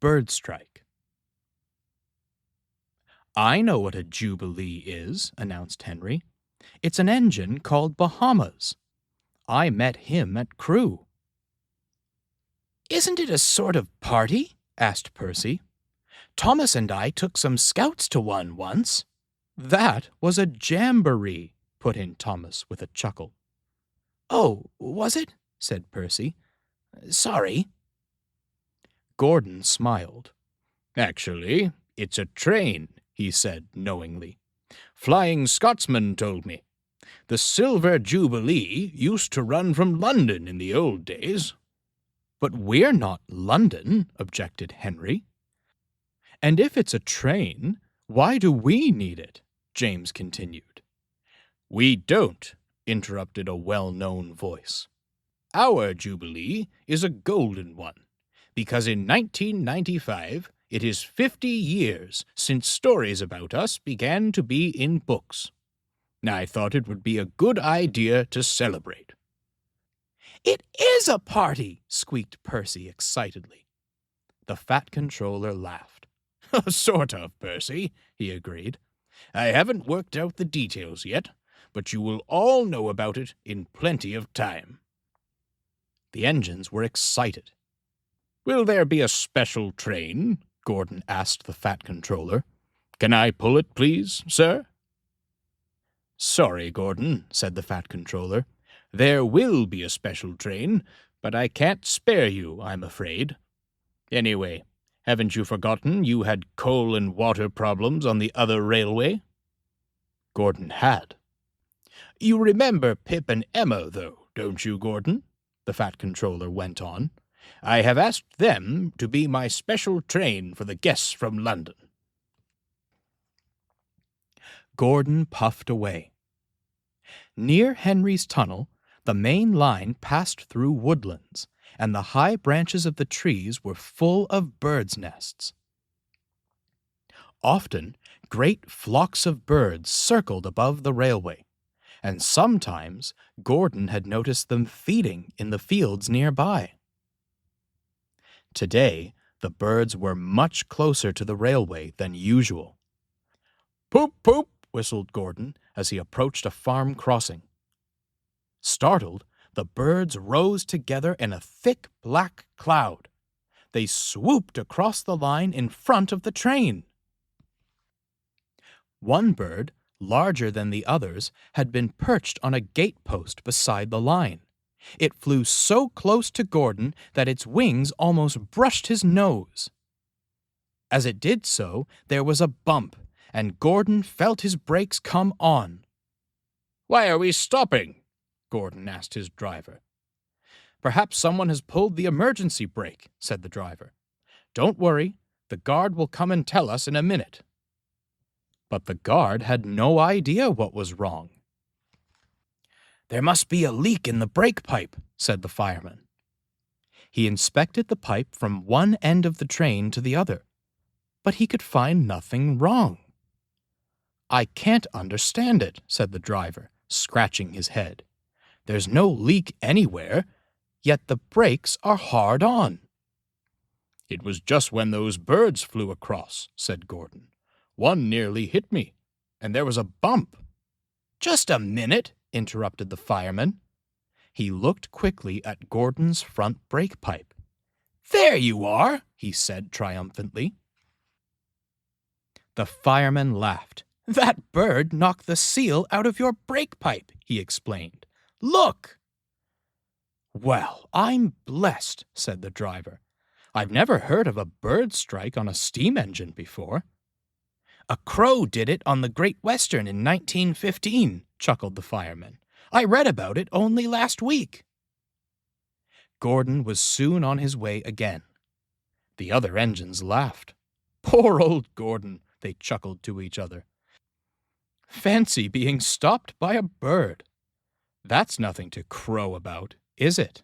Birdstrike. "I know what a Jubilee is," announced Henry. "It's an engine called Bahamas. I met him at Crewe." "Isn't it a sort of party?" asked Percy. "Thomas and I took some scouts to one once." "That was a jamboree," put in Thomas with a chuckle. "Oh, was it?" said Percy. "Sorry." Gordon smiled. "Actually, it's a train," he said knowingly. "Flying Scotsman told me. The Silver Jubilee used to run from London in the old days." "But we're not London," objected Henry. "And if it's a train, why do we need it?" James continued. "We don't," interrupted a well-known voice. "Our Jubilee is a golden one, because in 1995 it is 50 years since stories about us began to be in books. I thought it would be a good idea to celebrate." "It is a party!" squeaked Percy excitedly. The Fat Controller laughed. "Sort of, Percy," he agreed. "I haven't worked out the details yet, but you will all know about it in plenty of time." The engines were excited. "Will there be a special train?" Gordon asked the Fat Controller. "Can I pull it, please, sir?" "Sorry, Gordon," said the Fat Controller. "There will be a special train, but I can't spare you, I'm afraid. Anyway, haven't you forgotten you had coal and water problems on the other railway?" Gordon had. "You remember Pip and Emma, though, don't you, Gordon?" the Fat Controller went on. "I have asked them to be my special train for the guests from London." Gordon puffed away. Near Henry's tunnel, the main line passed through woodlands, and the high branches of the trees were full of birds' nests. Often, great flocks of birds circled above the railway, and sometimes Gordon had noticed them feeding in the fields nearby. Today, the birds were much closer to the railway than usual. "Poop, poop," whistled Gordon as he approached a farm crossing. Startled, the birds rose together in a thick black cloud. They swooped across the line in front of the train. One bird, larger than the others, had been perched on a gatepost beside the line. It flew so close to Gordon that its wings almost brushed his nose. As it did so, there was a bump, and Gordon felt his brakes come on. "Why are we stopping?" Gordon asked his driver. "Perhaps someone has pulled the emergency brake," said the driver. "Don't worry, the guard will come and tell us in a minute." But the guard had no idea what was wrong. "There must be a leak in the brake pipe," said the fireman. He inspected the pipe from one end of the train to the other, but he could find nothing wrong. "I can't understand it," said the driver, scratching his head. "There's no leak anywhere, yet the brakes are hard on." "It was just when those birds flew across," said Gordon. "One nearly hit me, and there was a bump." "Just a minute," interrupted the fireman. He looked quickly at Gordon's front brake pipe. "There you are," he said triumphantly. The fireman laughed. "That bird knocked the seal out of your brake pipe," he explained. "Look!" "Well, I'm blessed," said the driver. "I've never heard of a bird strike on a steam engine before." "A crow did it on the Great Western in 1915, chuckled the fireman. "I read about it only last week." Gordon was soon on his way again. The other engines laughed. "Poor old Gordon," they chuckled to each other. "Fancy being stopped by a bird. That's nothing to crow about, is it?"